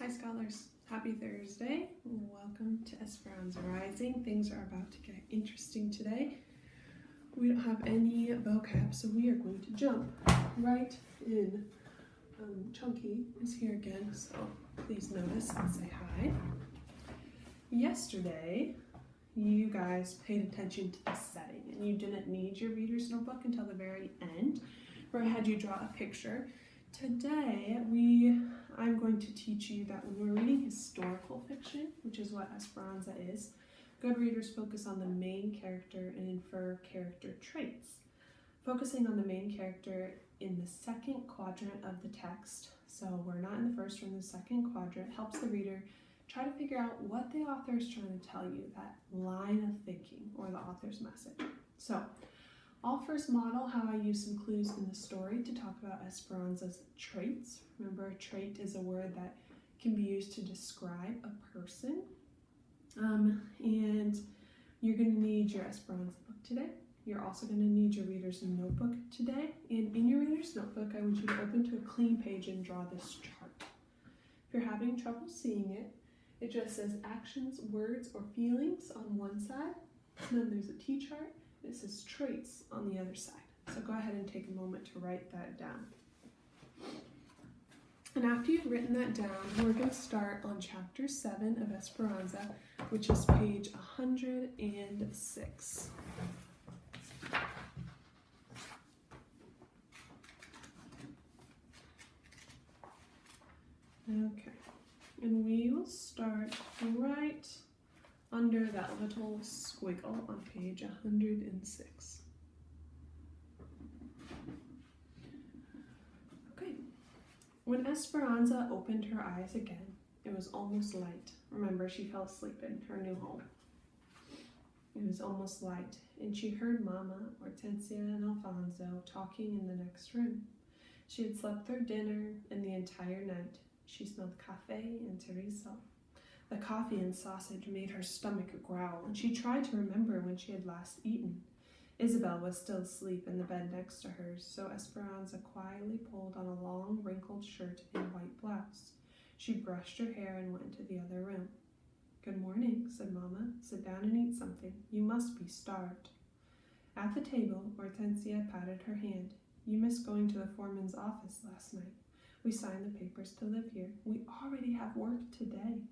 Hi scholars, happy Thursday. Welcome to Esperanza Rising. Things are about to get interesting today. We don't have any vocab, so we are going to jump right in. Chunky is here again, so please notice and say hi. Yesterday, you guys paid attention to the setting, and you didn't need your reader's notebook until the very end, where I had you draw a picture. Today, I'm going to teach you that when we're reading historical fiction, which is what Esperanza is, good readers focus on the main character and infer character traits. Focusing on the main character in the second quadrant of the text, so we're not in the first or in the second quadrant, helps the reader try to figure out what the author is trying to tell you, that line of thinking or the author's message. So I'll first model how I use some clues in the story to talk about Esperanza's traits. Remember, a trait is a word that can be used to describe a person. And you're going to need your Esperanza book today. You're also going to need your reader's notebook today. And in your reader's notebook, I want you to open to a clean page and draw this chart. If you're having trouble seeing it, it just says actions, words, or feelings on one side. And then there's a T-chart. It says traits on the other side. So go ahead and take a moment to write that down. And after you've written that down, we're going to start on chapter 7 of Esperanza, which is page 106. Okay, and we will start right under that little squiggle on page 106. Okay, when Esperanza opened her eyes again, it was almost light. Remember, she fell asleep in her new home. It was almost light, and she heard Mama, Hortensia, and Alfonso talking in the next room. She had slept through dinner and the entire night. She smelled cafe and chorizo. The coffee and sausage made her stomach growl, and she tried to remember when she had last eaten. Isabel was still asleep in the bed next to hers, so Esperanza quietly pulled on a long, wrinkled shirt and white blouse. She brushed her hair and went into the other room. "Good morning," said Mama. "Sit down and eat something. You must be starved." At the table, Hortensia patted her hand. "You missed going to the foreman's office last night. We signed the papers to live here. We already have work today."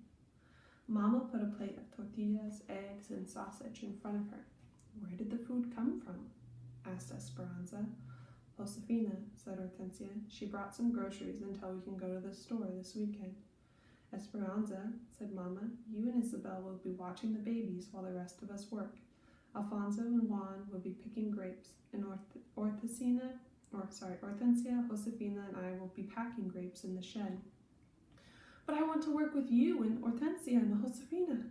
Mama put a plate of tortillas, eggs, and sausage in front of her. "Where did the food come from?" asked Esperanza. "Josefina," said Hortensia. "She brought some groceries until we can go to the store this weekend." "Esperanza," said Mama, "you and Isabel will be watching the babies while the rest of us work. Alfonso and Juan will be picking grapes, and Hortensia, Josefina, and I will be packing grapes in the shed." "But I want to work with you and Hortensia and Josefina."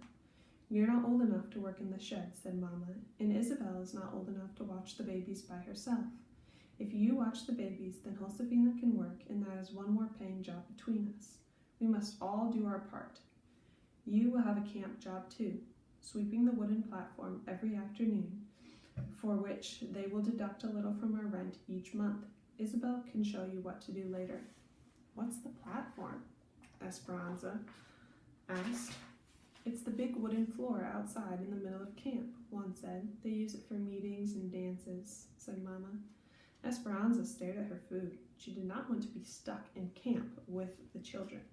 "You're not old enough to work in the shed," said Mama, "and Isabel is not old enough to watch the babies by herself. If you watch the babies, then Josefina can work, and that is one more paying job between us. We must all do our part. You will have a camp job too, sweeping the wooden platform every afternoon, for which they will deduct a little from our rent each month. Isabel can show you what to do later." "What's the platform?" Esperanza asked. "It's the big wooden floor outside in the middle of camp," Juan said. "They use it for meetings and dances," said Mama. Esperanza stared at her food. She did not want to be stuck in camp with the children.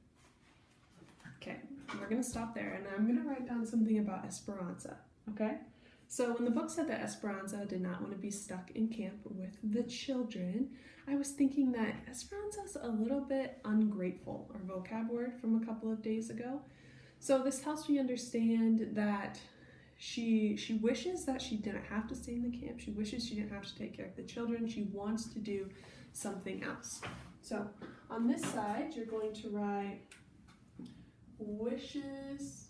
Okay, we're going to stop there, and I'm going to write down something about Esperanza, okay? So when the book said that Esperanza did not want to be stuck in camp with the children, I was thinking that Esperanza's a little bit ungrateful, our vocab word from a couple of days ago. So this helps me understand that she wishes that she didn't have to stay in the camp. She wishes she didn't have to take care of the children. She wants to do something else. So on this side, you're going to write wishes.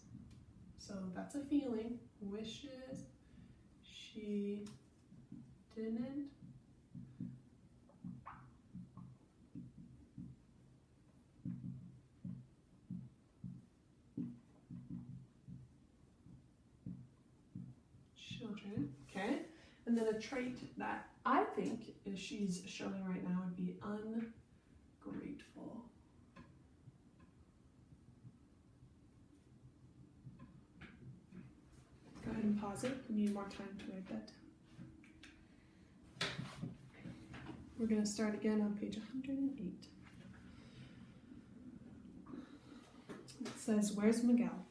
So that's a feeling. Wishes she didn't children, okay? And then a trait that I think she's showing right now would be ungrateful. pause it. You need more time to write that. We're going to start again on page 108. It says, "Where's Miguel?"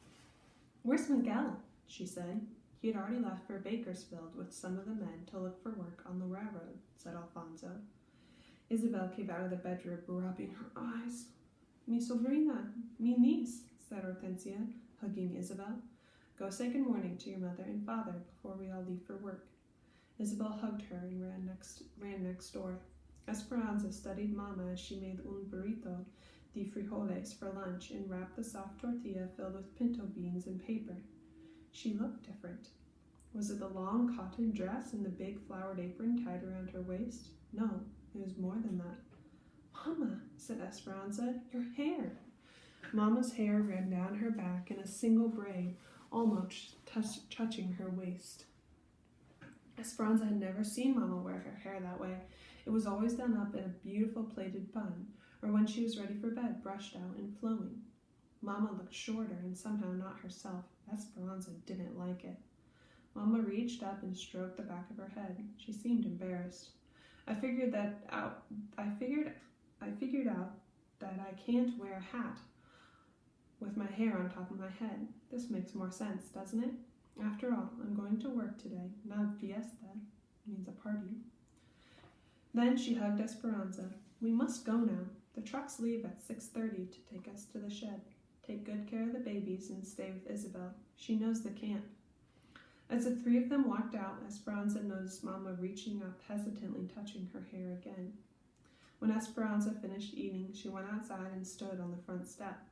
"Where's Miguel?" she said. "He had already left for Bakersfield with some of the men to look for work on the railroad," said Alfonso. Isabel came out of the bedroom, rubbing her eyes. "Mi sobrina, mi niece," said Hortensia, hugging Isabel. "Go say good morning to your mother and father before we all leave for work." Isabel hugged her and ran next door. Esperanza studied Mama as she made un burrito de frijoles for lunch and wrapped the soft tortilla filled with pinto beans in paper. She looked different. Was it the long cotton dress and the big flowered apron tied around her waist? No, it was more than that. "Mama," said Esperanza, "your hair." Mama's hair ran down her back in a single braid, almost touching her waist. Esperanza had never seen Mama wear her hair that way. It was always done up in a beautiful plaited bun, or when she was ready for bed, brushed out and flowing. Mama looked shorter and somehow not herself. Esperanza didn't like it. Mama reached up and stroked the back of her head. She seemed embarrassed. I figured out that I can't wear a hat with my hair on top of my head. This makes more sense, doesn't it? After all, I'm going to work today. Not fiesta, means a party. Then she hugged Esperanza. "We must go now. The trucks leave at 6:30 to take us to the shed. Take good care of the babies and stay with Isabel. She knows the camp." As the three of them walked out, Esperanza noticed Mama reaching up, hesitantly touching her hair again. When Esperanza finished eating, she went outside and stood on the front step.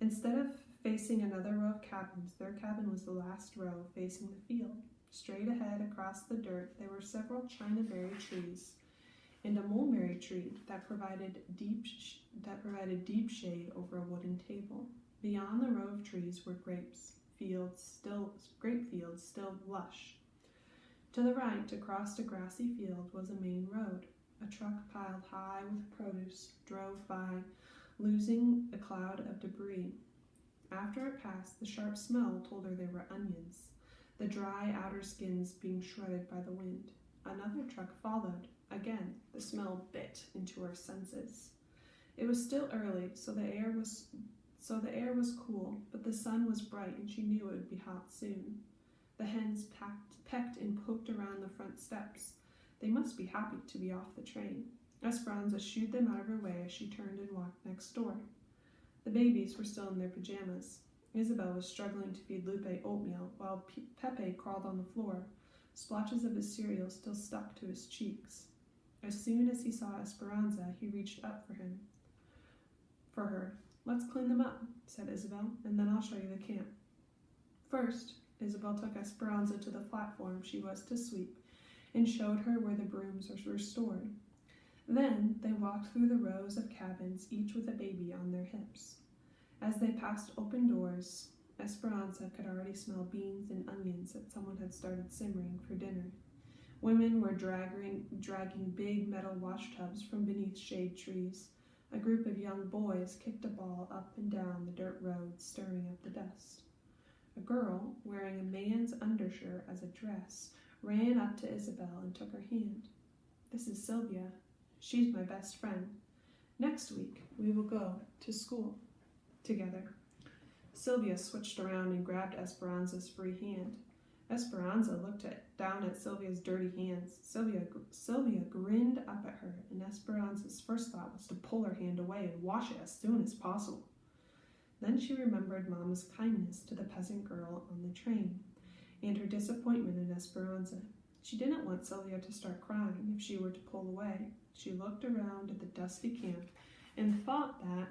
Instead of facing another row of cabins, their cabin was the last row, facing the field. Straight ahead across the dirt, there were several chinaberry trees and a mulberry tree that provided deep shade over a wooden table. Beyond the row of trees were grape fields still lush. To the right, across a grassy field, was a main road. A truck piled high with produce drove by, losing a cloud of debris. After it passed, the sharp smell told her they were onions, the dry outer skins being shredded by the wind. Another truck followed. Again, the smell bit into her senses. It was still early, so the air was cool, but the sun was bright and she knew it would be hot soon. The hens pecked and poked around the front steps. They must be happy to be off the train. Esperanza shooed them out of her way as she turned and walked next door. The babies were still in their pajamas. Isabel was struggling to feed Lupe oatmeal, while Pepe crawled on the floor, splotches of his cereal still stuck to his cheeks. As soon as he saw Esperanza, he reached up for her. "Let's clean them up," said Isabel, "and then I'll show you the camp." First, Isabel took Esperanza to the platform she was to sweep and showed her where the brooms were stored. Then they walked through the rows of cabins, each with a baby on their hips. As they passed open doors, Esperanza could already smell beans and onions that someone had started simmering for dinner. Women were dragging big metal wash tubs from beneath shade trees. A group of young boys kicked a ball up and down the dirt road, stirring up the dust. A girl, wearing a man's undershirt as a dress, ran up to Isabel and took her hand. "This is Sylvia. She's my best friend. Next week, we will go to school together." Sylvia switched around and grabbed Esperanza's free hand. Esperanza looked down at Sylvia's dirty hands. Sylvia grinned up at her, and Esperanza's first thought was to pull her hand away and wash it as soon as possible. Then she remembered Mama's kindness to the peasant girl on the train, and her disappointment in Esperanza. She didn't want Sylvia to start crying if she were to pull away. She looked around at the dusty camp and thought that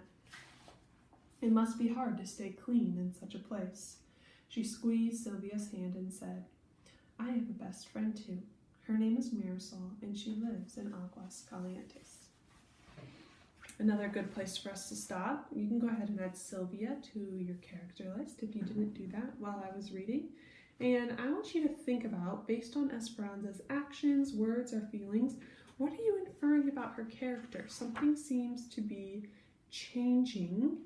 it must be hard to stay clean in such a place. She squeezed Sylvia's hand and said, "I have a best friend too. Her name is Marisol, and she lives in Aguas Calientes." Another good place for us to stop. You can go ahead and add Sylvia to your character list if you didn't do that while I was reading. And I want you to think about, based on Esperanza's actions, words, or feelings, what are you inferring about her character? Something seems to be changing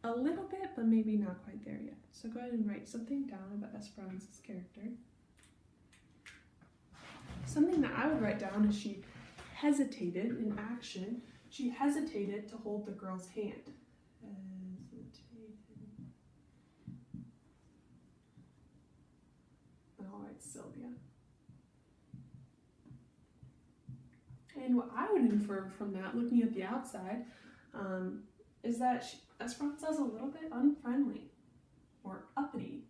a little bit, but maybe not quite there yet. So go ahead and write something down about Esperanza's character. Something that I would write down is she hesitated in action. She hesitated to hold the girl's hand. Hesitated. And I'll write Sylvia. And what I would infer from that, looking at the outside, is that Esperanza is a little bit unfriendly or uppity.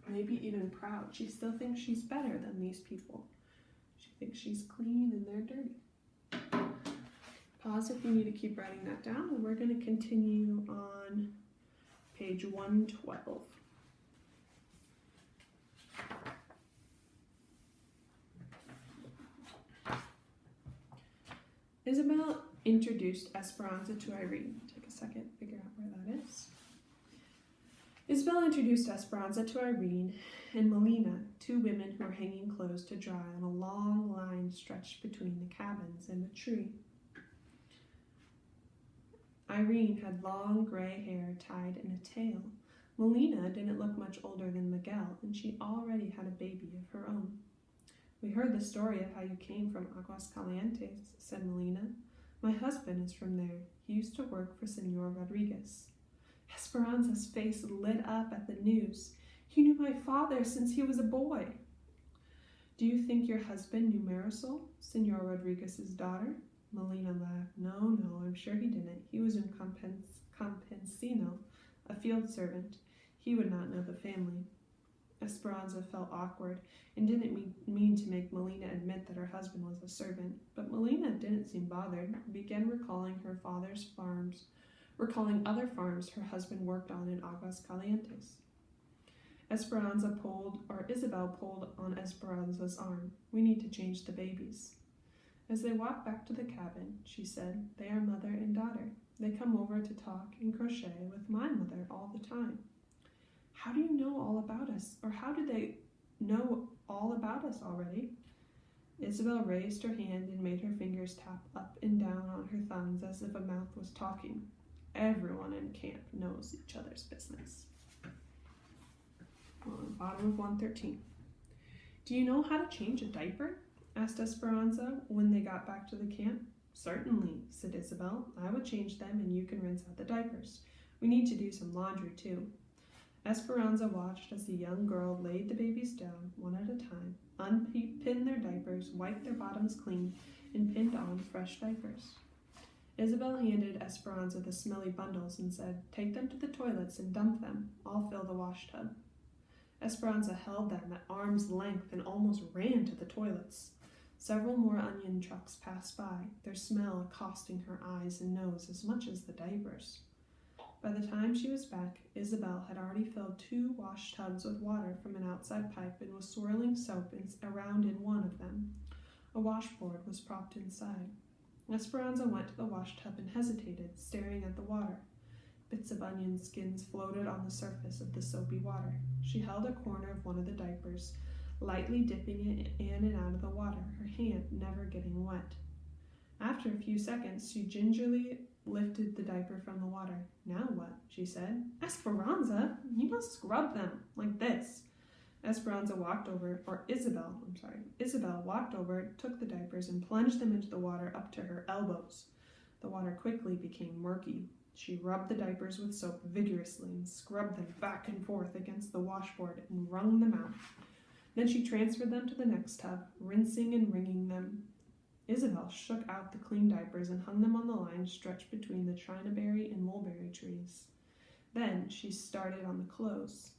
Maybe even proud. She still thinks she's better than these people. She thinks she's clean and they're dirty. Pause if you need to keep writing that down, and we're going to continue on page 112. Isabel introduced Esperanza to Irene. Take a second, figure out where that is. Isabel introduced Esperanza to Irene and Melina, two women who were hanging clothes to dry on a long line stretched between the cabins and a tree. Irene had long gray hair tied in a tail. Melina didn't look much older than Miguel, and she already had a baby of her own. "We heard the story of how you came from Aguascalientes," said Melina. "My husband is from there. He used to work for Senor Rodriguez." Esperanza's face lit up at the news. "You knew my father since he was a boy." "Do you think your husband knew Marisol, Senor Rodriguez's daughter?" Melina laughed. No, I'm sure he didn't. He was in Campesino, a field servant. He would not know the family." Esperanza felt awkward and didn't mean to make Melina admit that her husband was a servant, but Melina didn't seem bothered and began recalling other farms her husband worked on in Aguascalientes. Isabel pulled on Esperanza's arm. "We need to change the babies." As they walked back to the cabin, she said, "They are mother and daughter. They come over to talk and crochet with my mother all the time." "How do you know all about us? Or how do they know all about us already?" Isabel raised her hand and made her fingers tap up and down on her thumbs as if a mouth was talking. "Everyone in camp knows each other's business." On the bottom of 113. "Do you know how to change a diaper?" asked Esperanza when they got back to the camp. "Certainly," said Isabel. "I would change them and you can rinse out the diapers. We need to do some laundry too." Esperanza watched as the young girl laid the babies down one at a time, unpinned their diapers, wiped their bottoms clean, and pinned on fresh diapers. Isabel handed Esperanza the smelly bundles and said, "Take them to the toilets and dump them. I'll fill the wash tub." Esperanza held them at arm's length and almost ran to the toilets. Several more onion trucks passed by, their smell accosting her eyes and nose as much as the diapers. By the time she was back, Isabel had already filled 2 wash tubs with water from an outside pipe and was swirling soap around in one of them. A washboard was propped inside. Esperanza went to the wash tub and hesitated, staring at the water. Bits of onion skins floated on the surface of the soapy water. She held a corner of one of the diapers, lightly dipping it in and out of the water, her hand never getting wet. After a few seconds, she gingerly lifted the diaper from the water. "Now what?" she said. "Esperanza, you must scrub them, like this." Isabel walked over, took the diapers, and plunged them into the water up to her elbows. The water quickly became murky. She rubbed the diapers with soap vigorously and scrubbed them back and forth against the washboard and wrung them out. Then she transferred them to the next tub, rinsing and wringing them. Isabel shook out the clean diapers and hung them on the line stretched between the chinaberry and mulberry trees. Then she started on the clothes.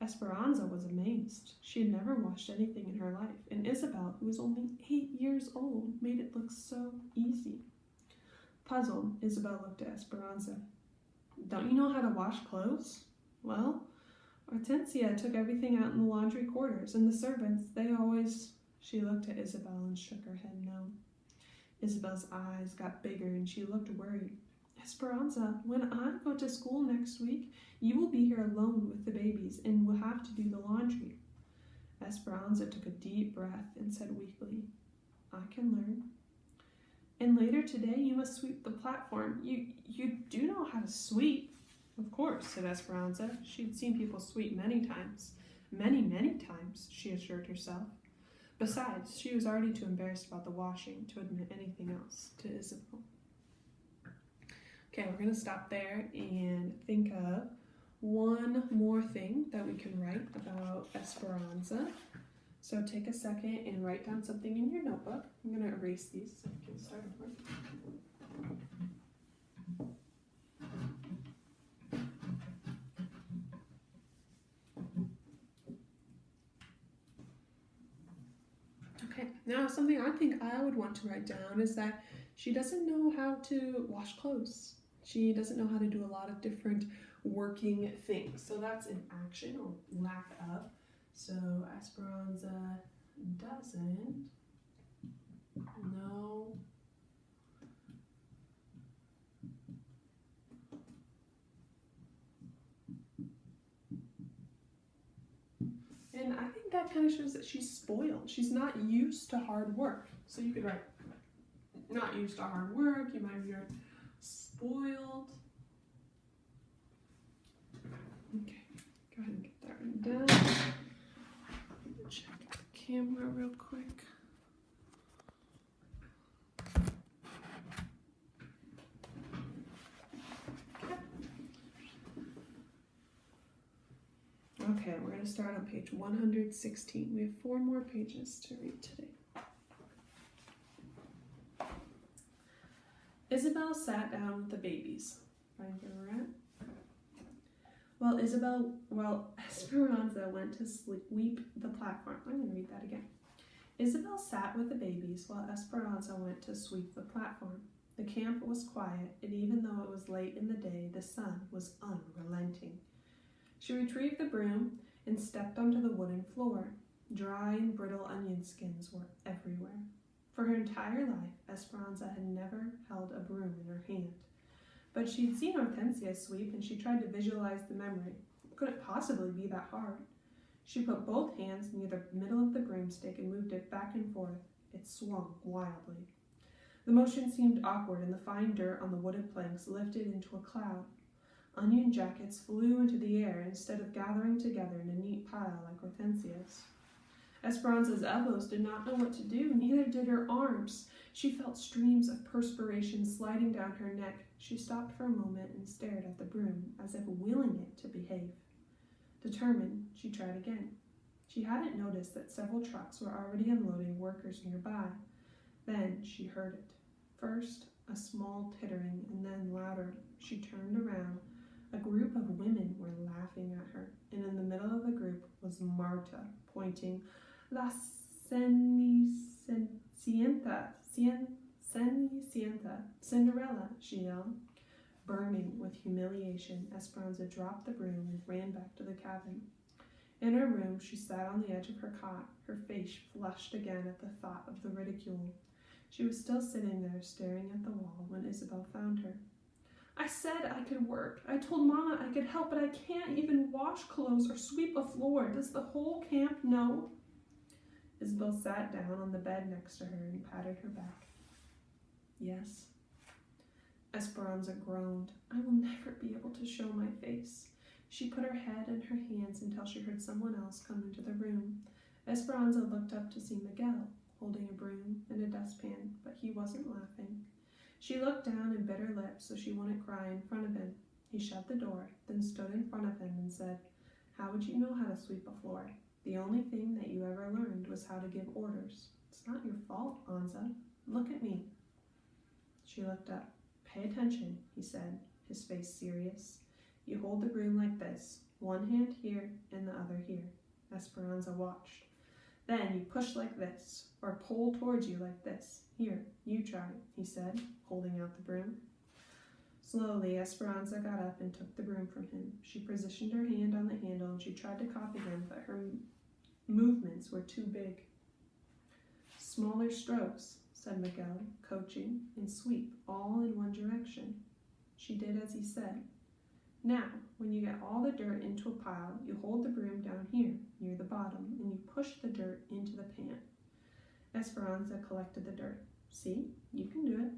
Esperanza was amazed. She had never washed anything in her life, and Isabel, who was only 8 years old, made it look so easy. Puzzled, Isabel looked at Esperanza. "Don't you know how to wash clothes?" "Well, Hortensia took everything out in the laundry quarters, and the servants, they always..." She looked at Isabel and shook her head no. Isabel's eyes got bigger and she looked worried. "Esperanza, when I go to school next week, you will be here alone with the babies and will have to do the laundry." Esperanza took a deep breath and said weakly, "I can learn." And later today you must sweep the platform. You do know how to sweep." "Of course," said Esperanza. She'd seen people sweep many times. Many times, she assured herself. Besides, she was already too embarrassed about the washing to admit anything else to Isabel. Okay, we're going to stop there and think of one more thing that we can write about Esperanza. So take a second and write down something in your notebook. I'm going to erase these so we can start over. Okay, now something I think I would want to write down is that she doesn't know how to wash clothes. She doesn't know how to do a lot of different working things. So that's an action or lack of. So Esperanza doesn't know and I think that kind of shows that she's spoiled. She's not used to hard work. So you could write not used to hard work. You might write spoiled. Okay, go ahead and get that written down. Check the camera real quick. Okay, we're going to start on page 116. We have 4 more pages to read today. Isabel sat down with the babies. Find where we're at. Well, Esperanza went to sweep the platform. I'm going to read that again. Isabel sat with the babies while Esperanza went to sweep the platform. The camp was quiet, and even though it was late in the day, the sun was unrelenting. She retrieved the broom and stepped onto the wooden floor. Dry and brittle onion skins were everywhere. For her entire life, Esperanza had never held a broom in her hand. But she'd seen Hortensia sweep, and she tried to visualize the memory. It couldn't possibly be that hard. She put both hands near the middle of the broomstick and moved it back and forth. It swung wildly. The motion seemed awkward, and the fine dirt on the wooden planks lifted into a cloud. Onion jackets flew into the air instead of gathering together in a neat pile like Hortensia's. Esperanza's elbows did not know what to do, neither did her arms. She felt streams of perspiration sliding down her neck. She stopped for a moment and stared at the broom, as if willing it to behave. Determined, she tried again. She hadn't noticed that several trucks were already unloading workers nearby. Then she heard it. First, a small tittering, and then louder. She turned around. A group of women were laughing at her, and in the middle of the group was Marta, pointing. "La Cenicienta, Cinderella," she yelled. Burning with humiliation, Esperanza dropped the broom and ran back to the cabin. In her room, she sat on the edge of her cot, her face flushed again at the thought of the ridicule. She was still sitting there, staring at the wall, when Isabel found her. "I said I could work. I told Mama I could help, but I can't even wash clothes or sweep a floor. Does the whole camp know?" Isabel sat down on the bed next to her and patted her back. "Yes." Esperanza groaned. "I will never be able to show my face." She put her head in her hands until she heard someone else come into the room. Esperanza looked up to see Miguel, holding a broom and a dustpan, but he wasn't laughing. She looked down and bit her lips so she wouldn't cry in front of him. He shut the door, then stood in front of him and said, "How would you know how to sweep a floor? The only thing that you ever learned was how to give orders. It's not your fault, Anza. Look at me." She looked up. "Pay attention," he said, his face serious. "You hold the broom like this, one hand here and the other here." Esperanza watched. "Then you push like this, or pull towards you like this. Here, you try," he said, holding out the broom. Slowly, Esperanza got up and took the broom from him. She positioned her hand on the handle and she tried to copy him, but her movements were too big. "Smaller strokes," said Miguel, coaching, "and sweep all in one direction." She did as he said. "Now, when you get all the dirt into a pile, you hold the broom down here, near the bottom, and you push the dirt into the pan." Esperanza collected the dirt. "See, you can do it."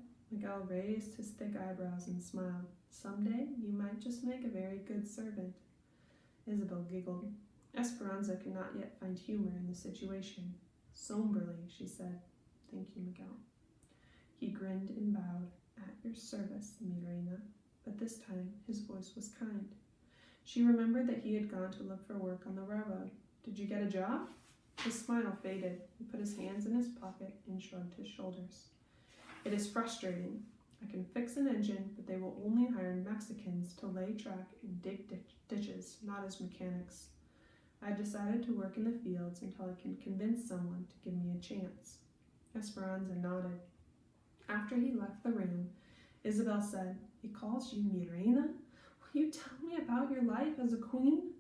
Miguel raised his thick eyebrows and smiled. Someday you might just make a very good servant. Isabel giggled. Esperanza could not yet find humor in the situation. Somberly, she said, "Thank you, Miguel." He grinned and bowed. "At your service, mi reina." But this time his voice was kind. She remembered that he had gone to look for work on the railroad. "Did you get a job?" His smile faded. He put his hands in his pocket and shrugged his shoulders. "It is frustrating. I can fix an engine, but they will only hire Mexicans to lay track and dig ditches, not as mechanics. I've decided to work in the fields until I can convince someone to give me a chance." Esperanza nodded. After he left the room, Isabel said, "He calls you mi reina? Will you tell me about your life as a queen?"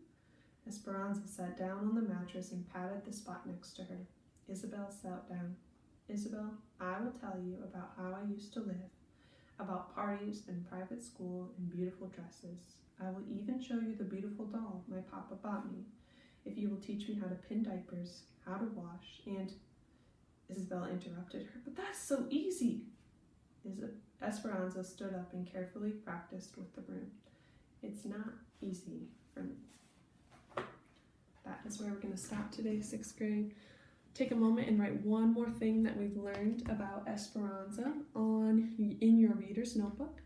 Esperanza sat down on the mattress and patted the spot next to her. Isabel sat down. "Isabel, I will tell you about how I used to live, about parties and private school and beautiful dresses. I will even show you the beautiful doll my papa bought me, if you will teach me how to pin diapers, how to wash, and—" Isabel interrupted her. "But that's so easy." Esperanza stood up and carefully practiced with the broom. "It's not easy for me." That is where we're going to stop today, 6th grade. Take a moment and write one more thing that we've learned about Esperanza in your reader's notebook.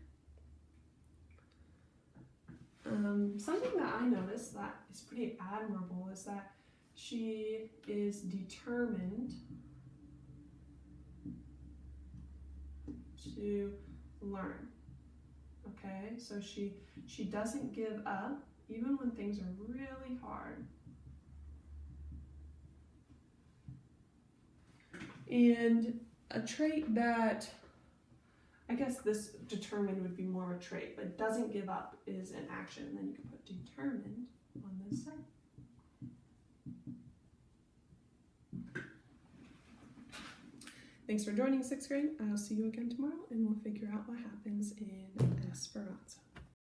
Something that I noticed that is pretty admirable is that she is determined to learn. Okay, so she doesn't give up even when things are really hard. And a trait that, I guess this determined would be more of a trait, but doesn't give up is an action. And then you can put determined on this side. Thanks for joining 6th grade. I'll see you again tomorrow and we'll figure out what happens in Esperanza.